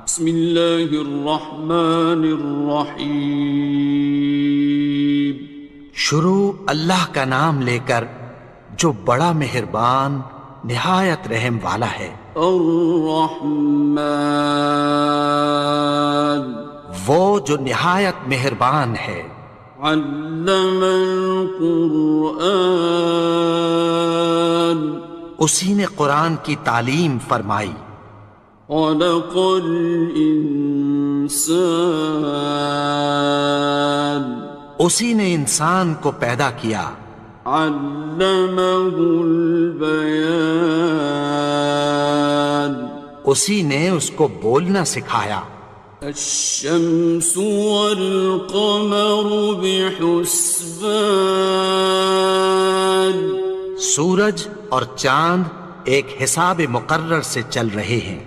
بسم اللہ الرحمن الرحیم. شروع اللہ کا نام لے کر جو بڑا مہربان نہایت رحم والا ہے. الرحمن وہ جو نہایت مہربان ہے. علم القرآن اسی نے قرآن کی تعلیم فرمائی. خلق الانسان اسی نے انسان کو پیدا کیا. علمہ البیان اسی نے اس کو بولنا سکھایا. الشمس والقمر بحسبان سورج اور چاند ایک حساب مقرر سے چل رہے ہیں.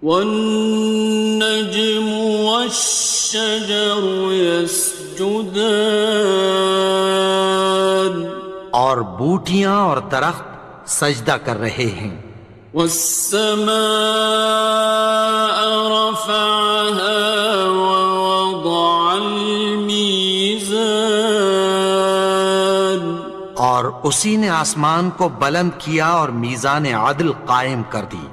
والنجم والشجر يسجدان اور بوٹیاں اور درخت سجدہ کر رہے ہیں. والسماء رفعها ووضع الميزان اور اسی نے آسمان کو بلند کیا اور میزان عدل قائم کر دی.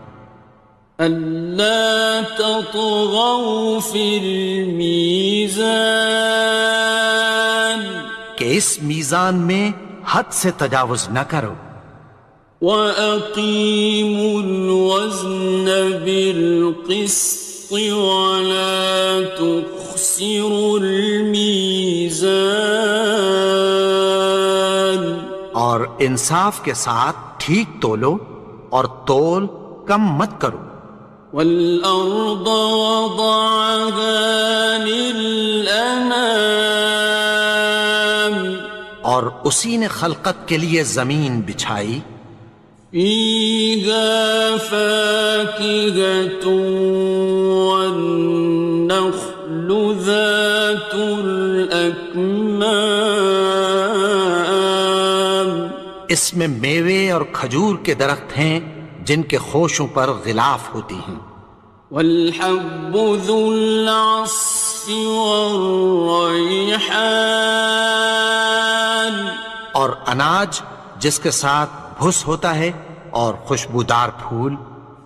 ألا تطغوا في الميزان کہ اس میزان میں حد سے تجاوز نہ کرو. وَأَقِيمُوا الْوَزْنَ بِالْقِسْطِ وَلَا تُخْسِرُوا الْمِيزَانَ اور انصاف کے ساتھ ٹھیک تولو اور تول کم مت کرو. وَالْأَرْضَ وَضَعَهَا لِلْأَنَامِ اور اسی نے خلقت کے لیے زمین بچھائی. فِيهَا فَاكِهَةٌ وَالنَّخْلُ ذَاتُ الْأَكْمَامِ اس میں میوے اور کھجور کے درخت ہیں جن کے خوشوں پر غلاف ہوتی ہیں. وَالْحَبُّ ذُو الْعَصْفِ وَالرَّيْحَانِ اور اناج جس کے ساتھ بھس ہوتا ہے اور خوشبودار پھول.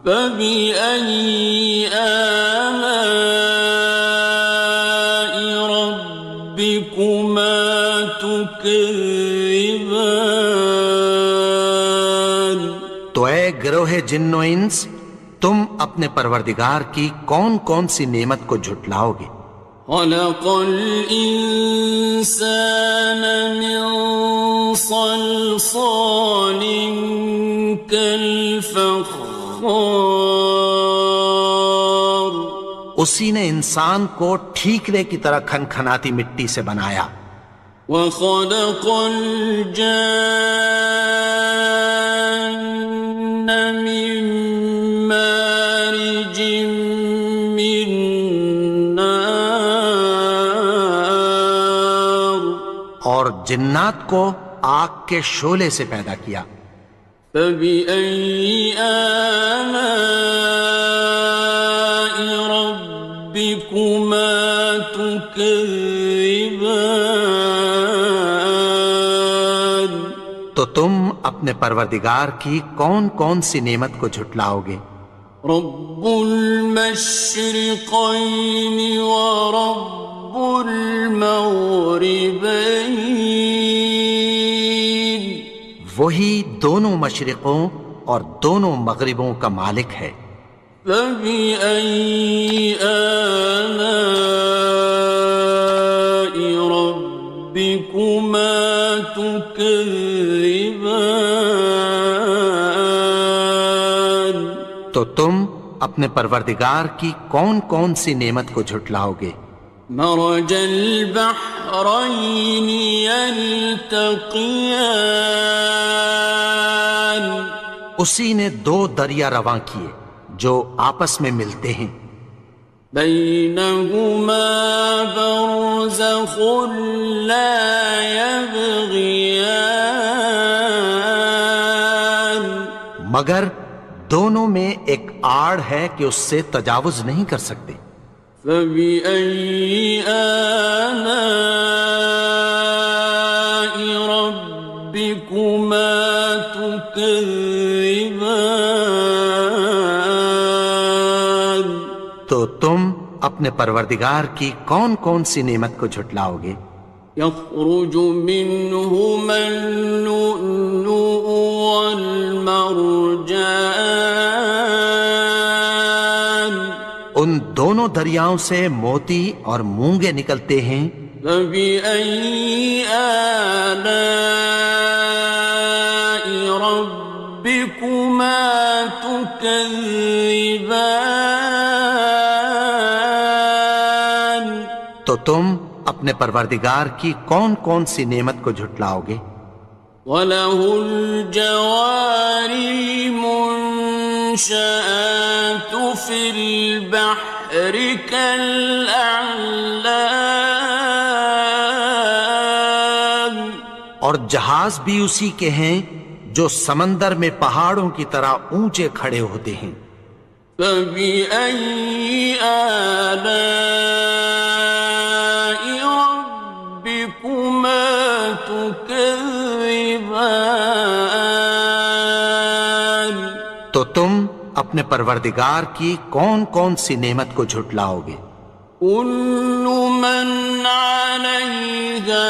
فَبِأَيِّ آلَاءِ رَبِّكُمَا تُكَذِّبَانِ تو اے گروہ جن و انس تم اپنے پروردگار کی کون کون سی نعمت کو جھٹلاؤ گے. خَلَقَ الْإِنسَانَ مِنْ صَلْصَالٍ كَالْفَخَّارِ اسی نے انسان کو ٹھیکرے کی طرح کھنکھناتی مٹی سے بنایا. وَخَلَقَ الْجَانَّ مِن مَّارِجٍ مِّن نَّارٍ اور جنات کو آگ کے شعلے سے پیدا کیا. فَبِأَيِّ آلَاءِ رَبِّكُمَا تُكَذِّبَانِ تو تم اپنے پروردگار کی کون کون سی نعمت کو جھٹلاؤ گے. رب المشرقين ورب المغربين وہی دونوں مشرقوں اور دونوں مغربوں کا مالک ہے. فبأي آلاء ربكما تكذبان تو تم اپنے پروردگار کی کون کون سی نعمت کو جھٹلاؤ گے. مرج البحرين يلتقيان اسی نے دو دریا رواں کیے جو آپس میں ملتے ہیں. بينهما برزخ لا يبغيان مگر دونوں میں ایک آڑ ہے کہ اس سے تجاوز نہیں کر سکتے۔ فبأي آلاء ربكما تكذبان؟ تو تم اپنے پروردگار کی کون کون سی نعمت کو جھٹلاؤ گے؟ يخرج منهما اللؤلؤ والمرجان، ان دونوں دریاؤں سے موتی اور مونگے نکلتے ہیں۔ فبأي آلاء ربكما تكذبان؟ تو تم اپنے پروردگار کی کون کون سی نعمت کو جھٹلاؤ گے؟ وَلَهُ الْجَوَارِ الْمُنشَآتُ فِي الْبَحْرِ كَالْأَعْلَامِ، اور جہاز بھی اسی کے ہیں جو سمندر میں پہاڑوں کی طرح اونچے کھڑے ہوتے ہیں۔ فَبِأَيِّ آلَاءِ رَبِّكُمَا تُكَذِّبَانِ؟ تو تم اپنے پروردگار کی کون کون سی نعمت کو جھٹلاؤ گے؟ كُلُّ مَنْ عَلَيْهَا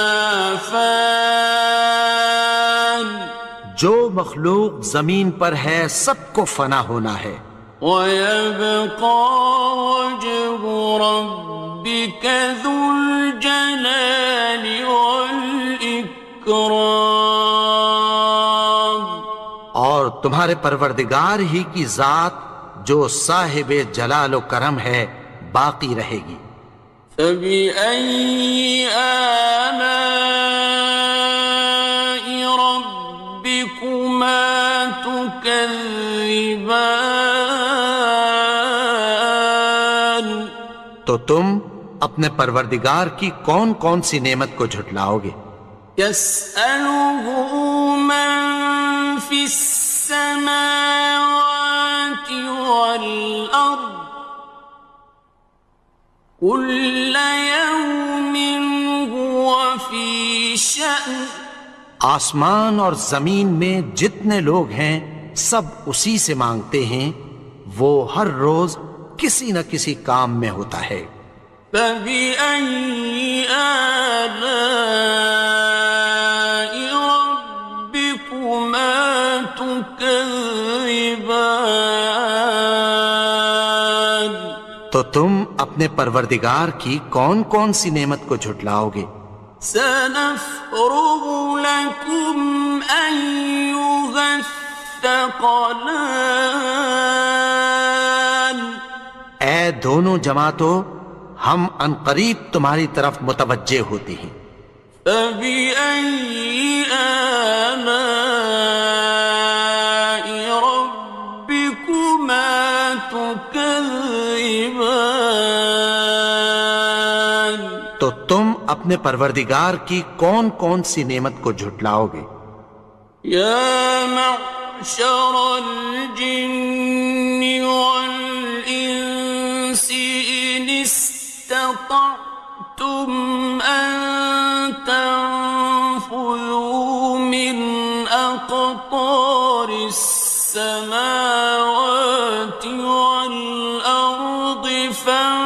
فَانٍ، جو مخلوق زمین پر ہے سب کو فنا ہونا ہے۔ وَيَبْقَى وَجْهُ رَبِّكَ ذُو الْجَلَالِ وَالْإِكْرَامِ، اور تمہارے پروردگار ہی کی ذات جو صاحب جلال و کرم ہے باقی رہے گی۔ فَبِأَيِّ آلَاءِ رَبِّكُمَا تُكَذِّبَانِ؟ تو تم اپنے پروردگار کی کون کون سی نعمت کو جھٹلاؤ گے؟ يَسْأَلُهُ مَن فِي السَّمَاوَاتِ وَالْأَرْضِ كُلَّ يَوْمٍ هُوَ فِي شَأْنٍ، آسمان اور زمین میں جتنے لوگ ہیں سب اسی سے مانگتے ہیں، وہ ہر روز کسی نہ کسی کام میں ہوتا ہے۔ فَبِأَيِّ آلَاءِ رَبِّكُمَا تُكَذِّبَانِ؟ تو تم اپنے پروردگار کی کون کون سی نعمت کو جھٹلاؤ گے؟ سَنَفْرُغُ لَكُمْ أَيُّهَ الثَّقَلَانِ، اے دونوں جماعتوں، ہم عنقریب تمہاری طرف متوجہ ہوتے ہیں۔ فَبِأَيِّ آلَاءِ رَبِّكُمَا تُكَذِّبَانِ؟ تو تم اپنے پروردگار کی کون کون سی نعمت کو جھٹلاؤ گے؟ يَا مَعْشَرَ الْجِنِّ وَالْإِنسِ إِنِ اسْتَطَعْتُمْ أَن تَنفُذُوا مِنْ أَقْطَارِ السَّمَاوَاتِ وَالْأَرْضِ فَانفُذُوا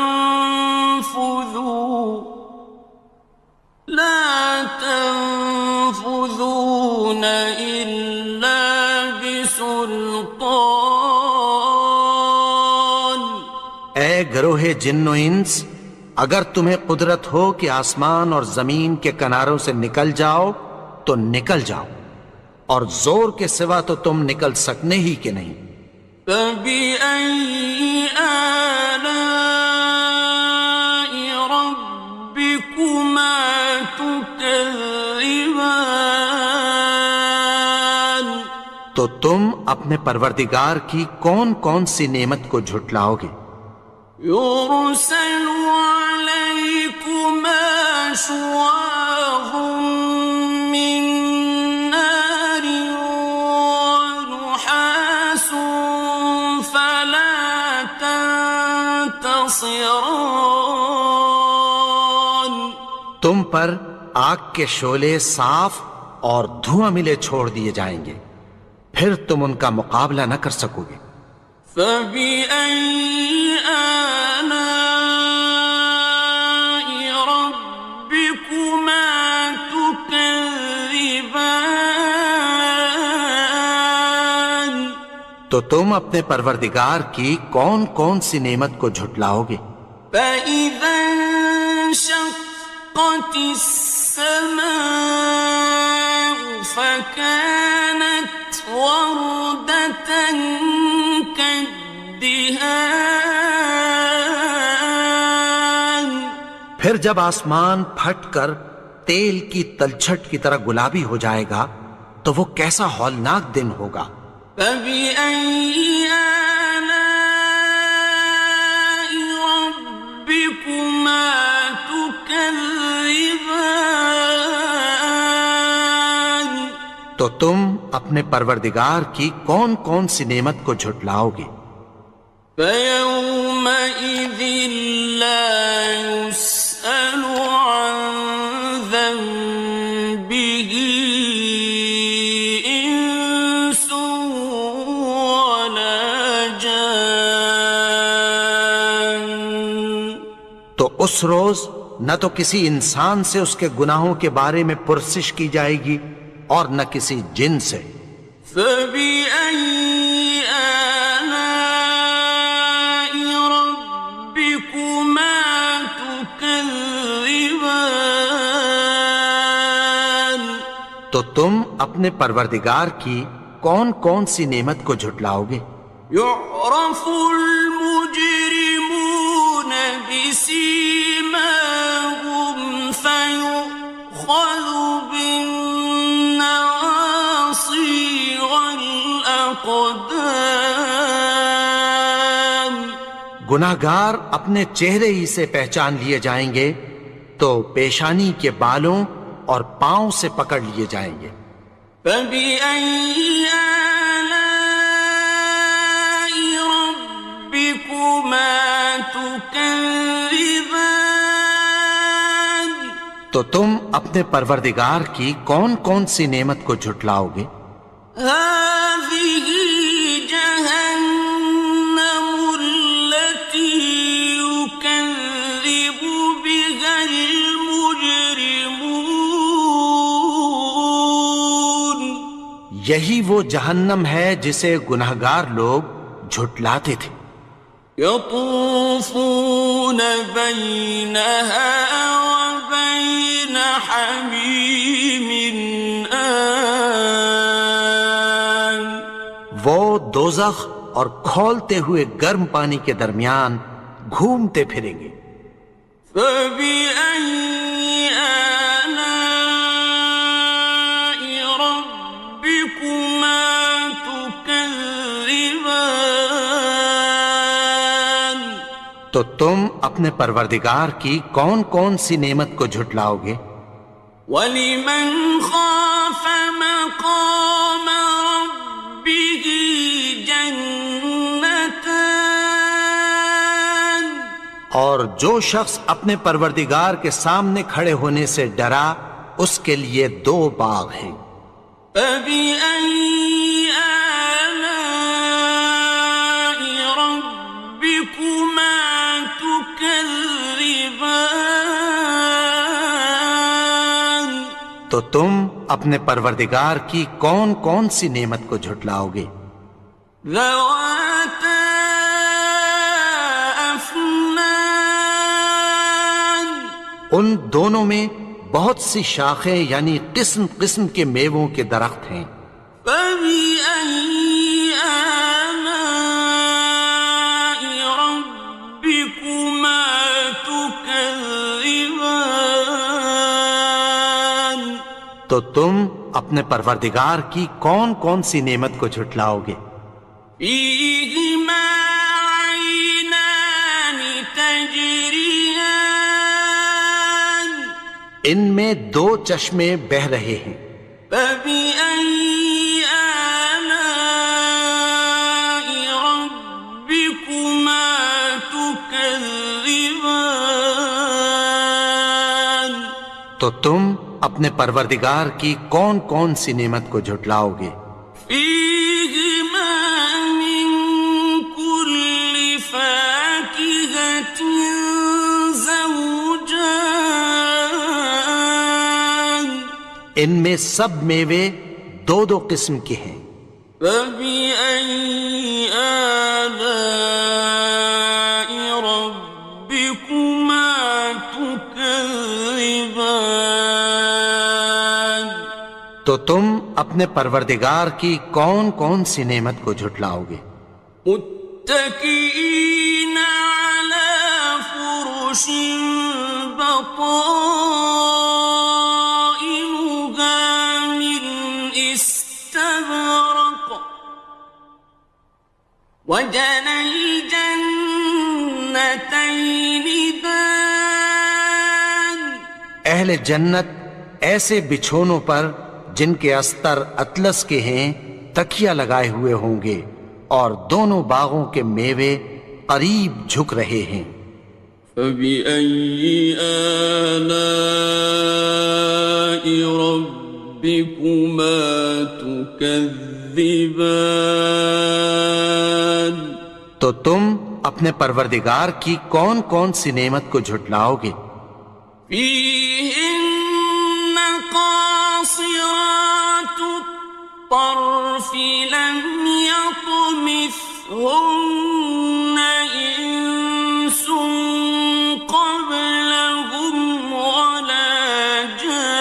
لَا تَنفُذُونَ إِلَّا بِسُلْطَانٍ۔ اے گروہ جن و انس، اگر تمہیں قدرت ہو کہ آسمان اور زمین کے کناروں سے نکل جاؤ تو نکل جاؤ، اور زور کے سوا تو تم نکل سکنے ہی کہ نہیں۔ فَبِأَيِّ آلَاءِ رَبِّكُمَا تُكَذِّبَانِ؟ تو تم اپنے پروردگار کی کون کون سی نعمت کو جھٹلاؤ گے؟ يُرْسَلُ عَلَيْكُمَا شُوَاظٌ مِّن نَّارٍ وَنُحَاسٌ فَلَا تنتصران تم پر آگ کے شعلے صاف اور دھواں ملے چھوڑ دیے جائیں گے، پھر تم ان کا مقابلہ نہ کر سکو گے۔ فَبِأَيِّ آلَاءِ رَبِّكُمَا تُكَذِّبَانِ تو تم اپنے پروردگار کی کون کون سی نعمت کو جھٹلاؤ گے؟ فَإِذَا انشَقَّتِ السَّمَاءُ فَكَانَتْ وَرْدَةً كَالدِّهَانِ پھر جب آسمان پھٹ کر تیل کی تلچھٹ کی طرح گلابی ہو جائے گا تو وہ کیسا ہولناک دن ہوگا۔ فَبِأَيِّ آلَاءِ رَبِّكُمَا تُكَذِّبَانِ تو تم اپنے پروردگار کی کون کون سی نعمت کو جھٹلاؤ گے؟ فَيَوْمَئِذٍ لَا يُسْأَلُ عَنْ ذَنبِهِ إِنسٌ وَلَا جَانٌ تو اس روز نہ تو کسی انسان سے اس کے گناہوں کے بارے میں پرسش کی جائے گی اور نہ کسی جن سے۔ فَبِأَيِّ آلَاءِ رَبِّكُمَا تُكَذِّبَانِ تو تم اپنے پروردگار کی کون کون سی نعمت کو جھٹلاؤ گے؟ يُعْرَفُ الْمُجْرِمُونَ بِسِيمَاهُمْ فَيُؤْخَذُ بِالنَّوَاصِي وَالْأَقْدَامِ گناہگار اپنے چہرے ہی سے پہچان لیے جائیں گے تو پیشانی کے بالوں اور پاؤں سے پکڑ لیے جائیں گے۔ فَبِأَيِّ آلَاءِ رَبِّكُمَا تُكَذِّبَانِ تو تم اپنے پروردگار کی کون کون سی نعمت کو جھٹلاؤ گے؟ هَٰذِهِ جَهَنَّمُ الَّتِي يُكَذِّبُ بِهَا الْمُجْرِمُونَ یہی وہ جہنم ہے جسے گناہگار لوگ جھٹلاتے تھے۔ يَطُوفُونَ بَيْنَهَا وَبَيْنَ حَمِيمٍ آنٍ وہ دوزخ اور کھولتے ہوئے گرم پانی کے درمیان گھومتے پھریں گے۔ فَبِأَيِّ آلَاءِ رَبِّكُمَا تُكَذِّبَانِ تو تم اپنے پروردگار کی کون کون سی نعمت کو جھٹلاؤ گے؟ وَلِمَنْ خَافَ مَقَامَ رَبِّهِ جَنَّتَانِ اور جو شخص اپنے پروردگار کے سامنے کھڑے ہونے سے ڈرا اس کے لیے دو باغ ہیں۔ فَبِأَيِّ آلَاءِ رَبِّكُمَا تُكَذِّبَانِ تو تم اپنے پروردگار کی کون کون سی نعمت کو جھٹلاؤ گے؟ ذَوَاتَا أَفْنَانٍ ان دونوں میں بہت سی شاخیں یعنی قسم قسم کے میووں کے درخت ہیں۔ فَبِأَيِّ آلَاءِ رَبِّكُمَا تُكَذِّبَانِ تو تم اپنے پروردگار کی کون کون سی نعمت کو جھٹلاؤ گے؟ فِيهِمَا عَيْنَانِ تَجْرِيَانِ ان میں دو چشمے بہہ رہے ہیں۔ فَبِأَيِّ آلَاءِ رَبِّكُمَا تُكَذِّبَانِ تو تم اپنے پروردگار کی کون کون سی نعمت کو جھٹلاؤ گے؟ فیہما من کل فاکہۃ زوجان، ان میں سب میوے دو دو قسم کے ہیں۔ فبأي آلاء ربكما تكذبان، تو تم اپنے پروردگار کی کون کون سی نعمت کو جھٹلاؤ گے؟ متكئين على فرش بطائنها من استبرق، وجنى الجنتين دان، اہل جنت ایسے بچھونوں پر جن کے استر اطلس کے ہیں تکیہ لگائے ہوئے ہوں گے، اور دونوں باغوں کے میوے قریب جھک رہے ہیں۔ فبأي آلاء ربكما تكذبان، تو تم اپنے پروردگار کی کون کون سی نعمت کو جھٹلاؤ گے؟ فيهن قاصرات الطرف لم يطمثهن إنس قبلهم ولا جان،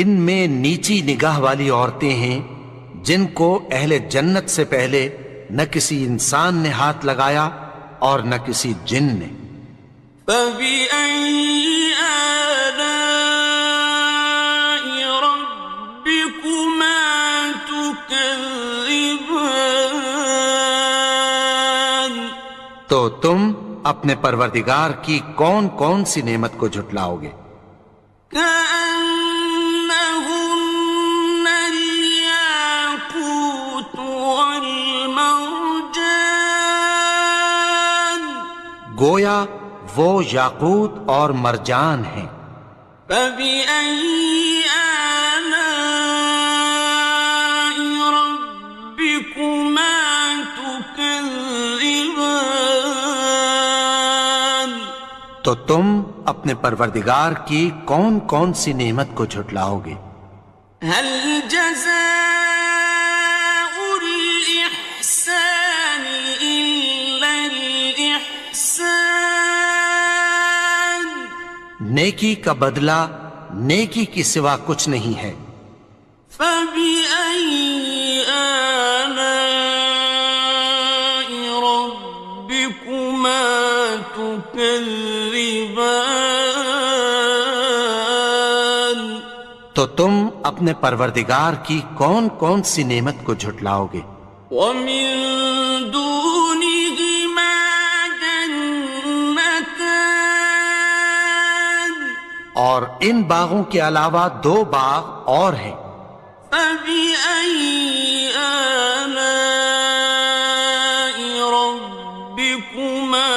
ان میں نیچی نگاہ والی عورتیں ہیں جن کو اہل جنت سے پہلے نہ کسی انسان نے ہاتھ لگایا اور نہ کسی جن نے۔ فبأي آلاء ربكما تكذبان، تو تم اپنے پروردگار کی کون کون سی نعمت کو جھٹلاؤ گے؟ كأنهن الياقوت والمرجان، گویا وہ یاقوت اور مرجان ہیں۔ فبأي آلاء ربكما تكذبان، تو تم اپنے پروردگار کی کون کون سی نعمت کو جھٹلاؤ گے؟ هل جزاء الإحسان إلا الإحسان، نیکی کا بدلہ نیکی کی سوا کچھ نہیں ہے۔ فبأي آلاء ربكما تكذبان، تو تم اپنے پروردگار کی کون کون سی نعمت کو جھٹلاؤ گے؟ ومن دونهما جنتان، اور ان باغوں کے علاوہ دو باغ اور ہیں۔ فبأي آلاء ربكما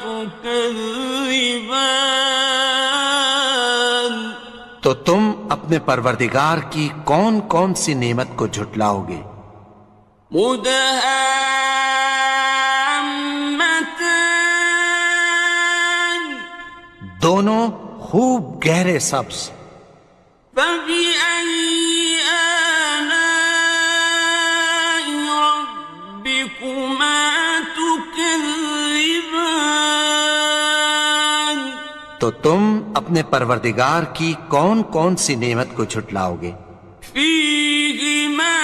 تكذبان، تو تم اپنے پروردگار کی کون کون سی نعمت کو جھٹلاؤ گے؟ مدهامتان، دونوں خوب گہرے سبز۔ فبأي آلاء ربكما تكذبان، تو تم اپنے پروردگار کی کون کون سی نعمت کو جھٹلاؤ گے؟ فيهما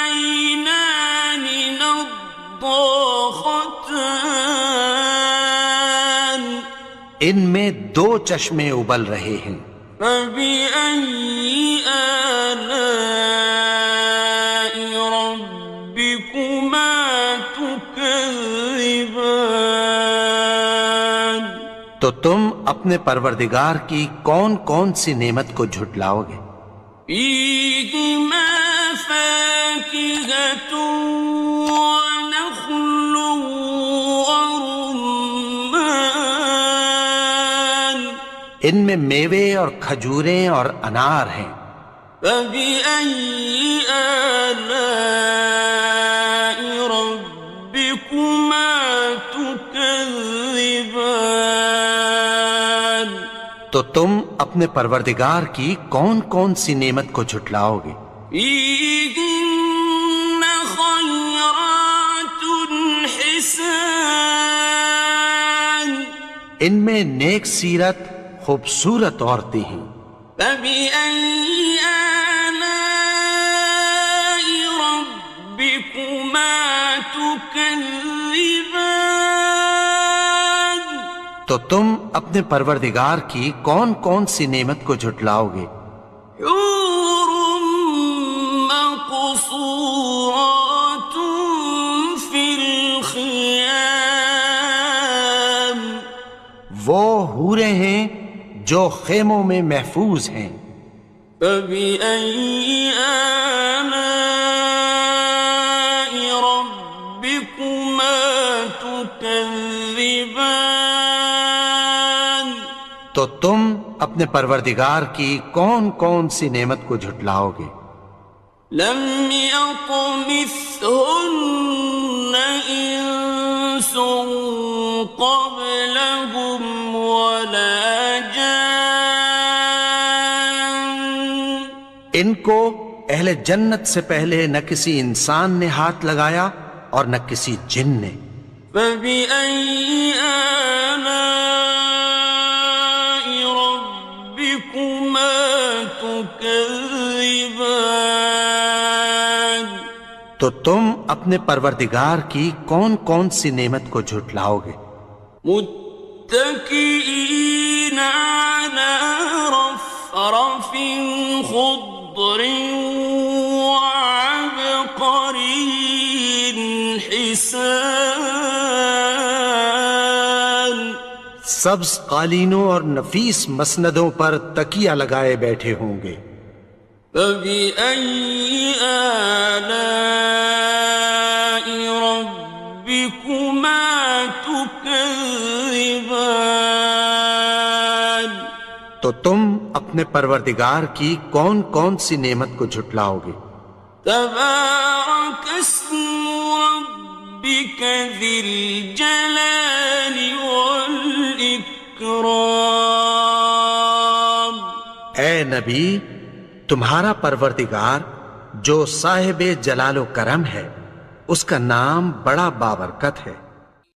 عينان نضاختان، ان میں دو چشمے ابل رہے ہیں۔ فبأي آلاء ربكما تكذبان، تو تم اپنے پروردگار کی کون کون سی نعمت کو جھٹلاؤ گے؟ فيهما فاكهة ونخل ورمان، ان میں میوے اور کھجوریں اور انار ہیں۔ فبأي آلاء ربكما تكذبان؟ تو تم اپنے پروردگار کی کون کون سی نعمت کو جھٹلاؤ گے؟ فيهن خيرات حسان، ان میں نیک سیرت خوبصورت عورتیں ہیں۔ فبأي آلاء ربكما تكذبان؟ تو تم اپنے پروردگار کی کون کون سی نعمت کو جھٹلاؤ گے؟ حور مقصورات في الخيام، وہ حوریں ہیں جو خیموں میں محفوظ ہیں۔ فبأي آلاء ربكما تكذبان؟ تو تم اپنے پروردگار کی کون کون سی نعمت کو جھٹلاؤ گے؟ لم يطمثهن إنس قبلهم ولا جان، ان کو اہل جنت سے پہلے نہ کسی انسان نے ہاتھ لگایا اور نہ کسی جن نے۔ فبأي آلاء ربكما تكذبان؟ تو تم اپنے پروردگار کی کون کون سی نعمت کو جھٹلاؤ گے؟ متكئين على رفرف خضر وعبقري حسان، سبز قالینوں اور نفیس مسندوں پر تکیہ لگائے بیٹھے ہوں گے۔ فبأي آلاء ربكما تكذبان؟ تو تم اپنے پروردگار کی کون کون سی نعمت کو جھٹلاؤ گے؟ تبارك اسم ربك ذي الجلال والإكرام۔ اے نبی، تمہارا پروردگار جو صاحب جلال و کرم ہے، اس کا نام بڑا بابرکت ہے۔